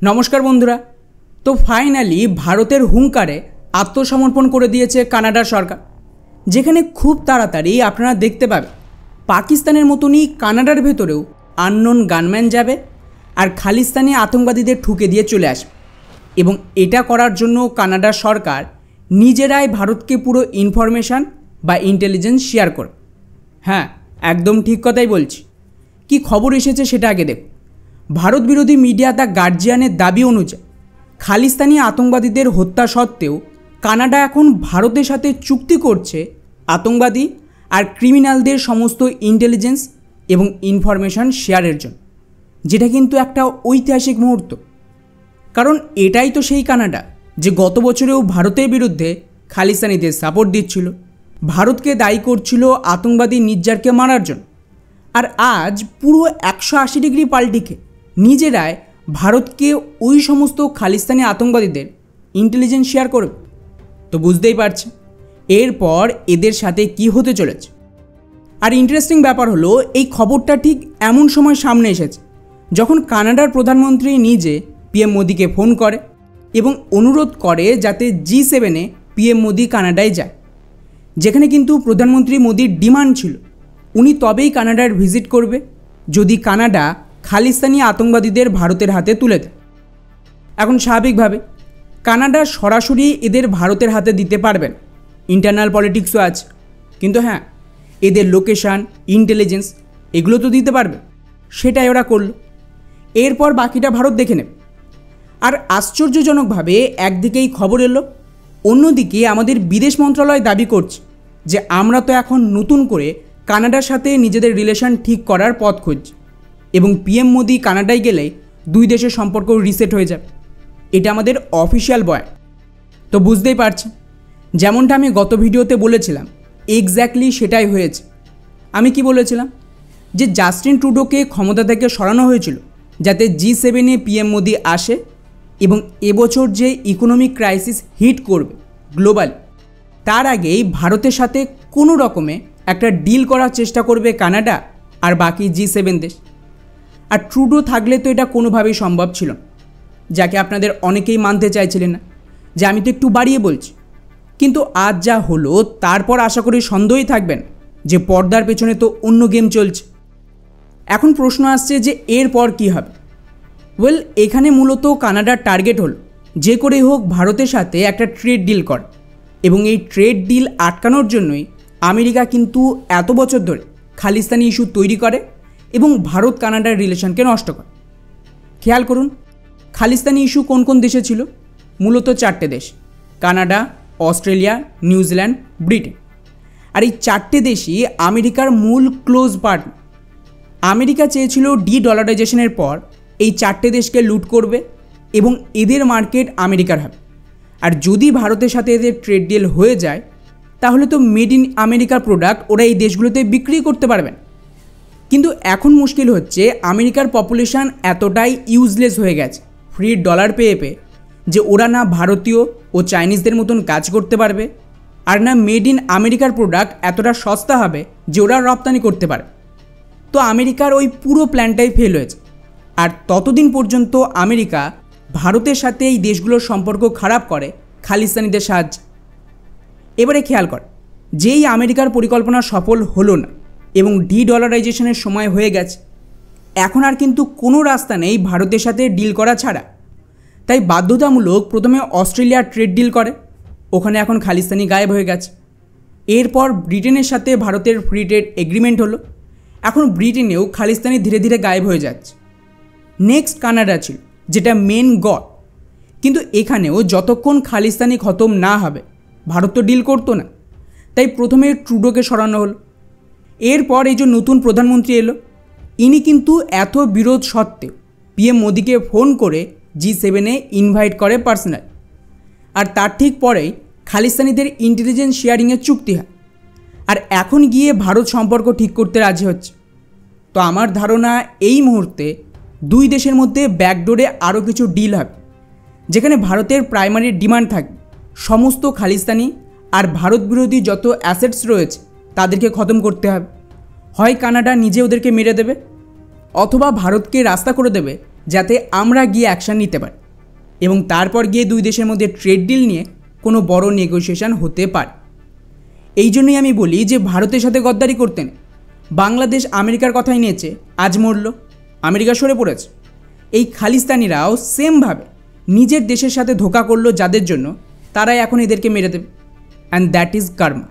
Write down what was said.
নমস্কার বন্ধুরা। তো ফাইনালি ভারতের হুঙ্কারে আত্মসমর্পণ করে দিয়েছে কানাডার সরকার, যেখানে খুব তাড়াতাড়ি আপনারা দেখতে পাবেন পাকিস্তানের মতনই কানাডার ভেতরেও আননোন গানম্যান যাবে আর খালিস্তানি আতঙ্কবাদীদের ঠুকে দিয়ে চলে আসবে। এবং এটা করার জন্য কানাডার সরকার নিজেরাই ভারতকে পুরো ইনফরমেশান বা ইন্টেলিজেন্স শেয়ার করে। হ্যাঁ, একদম ঠিক কথাই বলছি। কি খবর এসেছে সেটা আগে দেখুন। ভারত বিরোধী মিডিয়া দ্য গার্জিয়ানের দাবি অনুযায়ী খালিস্তানি আতঙ্কবাদীদের হত্যা সত্ত্বেও কানাডা এখন ভারতের সাথে চুক্তি করছে আতঙ্কবাদী আর ক্রিমিনালদের সমস্ত ইন্টেলিজেন্স এবং ইনফরমেশান শেয়ারের জন্য, যেটা কিন্তু একটা ঐতিহাসিক মুহূর্ত। কারণ এটাই তো সেই কানাডা যে গত বছরেও ভারতের বিরুদ্ধে খালিস্তানিদের সাপোর্ট দিচ্ছিল, ভারতকে দায়ী করছিল আতঙ্কবাদী নির্যারকে মারার জন্য। আর আজ পুরো 180 ডিগ্রি পাল্টিকে নিজেরাই ভারতকে ওই সমস্ত খালিস্তানি আতঙ্কবাদীদের ইন্টেলিজেন্স শেয়ার করবে। তো বুঝতেই পারছে এরপর এদের সাথে কি হতে চলেছে। আর ইন্টারেস্টিং ব্যাপার হলো, এই খবরটা ঠিক এমন সময় সামনে এসেছে যখন কানাডার প্রধানমন্ত্রী নিজে পিএম মোদিকে ফোন করে এবং অনুরোধ করে যাতে G7-এ পিএম মোদি কানাডায় যায়, যেখানে কিন্তু প্রধানমন্ত্রী মোদির ডিমান্ড ছিল উনি তবেই কানাডার ভিজিট করবে যদি কানাডা খালিস্তানি আতঙ্কবাদীদের ভারতের হাতে তুলে দেয়। এখন স্বাভাবিকভাবে কানাডা সরাসরি এদের ভারতের হাতে দিতে পারবেন, ইন্টারনাল পলিটিক্সও আছে, কিন্তু হ্যাঁ এদের লোকেশান ইন্টেলিজেন্স এগুলো তো দিতে পারবে। সেটাই ওরা করল। এরপর বাকিটা ভারত দেখে নেবে। আর আশ্চর্যজনকভাবে একদিকেই খবর এলো, অন্যদিকে আমাদের বিদেশ মন্ত্রণালয় দাবি করছে যে আমরা তো এখন নতুন করে কানাডার সাথে নিজেদের রিলেশন ঠিক করার পথ খুঁজছি এবং পিএম মোদি কানাডায় গেলে দুই দেশের সম্পর্ক রিসেট হয়ে যাবে। এটা আমাদের অফিসিয়াল বয়ান। তো বুঝতেই পারছেন, যেমনটা আমি গত ভিডিওতে বলেছিলাম এক্স্যাক্টলি সেটাই হয়েছে। আমি কি বলেছিলাম যে জাস্টিন ট্রুডোকে ক্ষমতা থেকে সরানো হয়েছিল যাতে G7-এ পিএম মোদি আসে এবং এবছর যে ইকোনমিক ক্রাইসিস হিট করবে গ্লোবাল, তার আগেই ভারতের সাথে কোনো রকমে একটা ডিল করার চেষ্টা করবে কানাডা আর বাকি G7 দেশ। আর ট্রুডো থাকলে তো এটা কোনোভাবেই সম্ভব ছিল না, যাকে আপনাদের অনেকেই মানতে চাইছিলেন না যে আমি তো একটু বাড়িয়ে বলছি। কিন্তু আজ যা হলো তারপর আশা করি সন্দেহই থাকবেন যে পর্দার পেছনে তো অন্য গেম চলছে। এখন প্রশ্ন আসছে যে এরপর কী হবে। ওয়েল, এখানে মূলত কানাডার টার্গেট হলো যে করেই হোক ভারতের সাথে একটা ট্রেড ডিল করা, এবং এই ট্রেড ডিল আটকানোর জন্যই আমেরিকা কিন্তু এত বছর ধরে খালিস্তানি ইস্যু তৈরি করে এবং ভারত কানাডার রিলেশনকে নষ্ট করে। খেয়াল করুন, খালিস্তানি ইস্যু কোন কোন দেশে ছিল? মূলত 4টে দেশ, কানাডা, অস্ট্রেলিয়া, নিউজিল্যান্ড, ব্রিটেন। আর এই 4টে দেশই আমেরিকার মূল ক্লোজ পার্টনার। আমেরিকা চেয়েছিল ডলারাইজেশনের পর এই 4টে দেশকে লুট করবে এবং এদের মার্কেট আমেরিকার হবে। আর যদি ভারতের সাথে এদের ট্রেড ডিল হয়ে যায় তাহলে তো মেড ইন আমেরিকার প্রোডাক্ট ওরা এই দেশগুলোতে বিক্রি করতে পারবেন। কিন্তু এখন মুশকিল হচ্ছে আমেরিকার পপুলেশান এতটাই ইউজলেস হয়ে গেছে ফ্রি ডলার পেয়ে পেয়ে যে ওরা না ভারতীয় ও চাইনিজদের মতন কাজ করতে পারবে, আর না মেড ইন আমেরিকার প্রোডাক্ট এতটা সস্তা হবে যে ওরা রপ্তানি করতে পারবে। তো আমেরিকার ওই পুরো প্ল্যানটাই ফেল হয়েছে। আর ততদিন পর্যন্ত আমেরিকা ভারতের সাথে এই দেশগুলোর সম্পর্ক খারাপ করে খালিস্তানিদের সাহায্যে। এবারে খেয়াল কর, যেই আমেরিকার পরিকল্পনা সফল হলো না এবং ডলারাইজেশনের সময় হয়ে গেছে, এখন আর কিন্তু কোনো রাস্তা নেই ভারতের সাথে ডিল করা ছাড়া। তাই বাধ্যতামূলক প্রথমে অস্ট্রেলিয়ার ট্রেড ডিল করে, ওখানে এখন খালিস্তানি গায়েব হয়ে গেছে। এরপর ব্রিটেনের সাথে ভারতের ফ্রি ট্রেড এগ্রিমেন্ট হলো, এখন ব্রিটেনেও খালিস্তানি ধীরে ধীরে গায়েব হয়ে যাচ্ছে। নেক্সট কানাডা ছিল, যেটা মেন গড। কিন্তু এখানেও যতক্ষণ খালিস্তানি খতম না হবে ভারত তো ডিল করতো না। তাই প্রথমে ট্রুডোকে সরানো হলো। এরপর এই যে নতুন প্রধানমন্ত্রী এলো, ইনি কিন্তু এত বিরোধ সত্ত্বেও পিএম মোদিকে ফোন করে G7-এ ইনভাইট করে পার্সোনাল। আর তার ঠিক পরেই খালিস্তানিদের ইন্টেলিজেন্স শেয়ারিংয়ের চুক্তি হয়। আর এখন গিয়ে ভারত সম্পর্ক ঠিক করতে রাজি হচ্ছে। তো আমার ধারণা এই মুহূর্তে দুই দেশের মধ্যে ব্যাকডোরে আরও কিছু ডিল হবে, যেখানে ভারতের প্রাইমারি ডিমান্ড থাকবে সমস্ত খালিস্তানি আর ভারত বিরোধী যত অ্যাসেটস রয়েছে তাদেরকে খতম করতে হবে। হয় কানাডা নিজে ওদেরকে মেরে দেবে, অথবা ভারতকে রাস্তা করে দেবে যাতে আমরা গিয়ে অ্যাকশান নিতে পারি এবং তারপর গিয়ে দুই দেশের মধ্যে ট্রেড ডিল নিয়ে কোনো বড় নেগোসিয়েশন হতে পারে। এই জন্যই আমি বলি যে ভারতের সাথে গদ্দারি করতে নেই। বাংলাদেশ আমেরিকার কথাই নিয়েছে, আজ মরল, আমেরিকা সরে পড়েছে। এই খালিস্তানিরাও সেমভাবে নিজের দেশের সাথে ধোঁকা করলো, যাদের জন্য তারাই এখন এদেরকে মেরে দেবে। And that is Karma.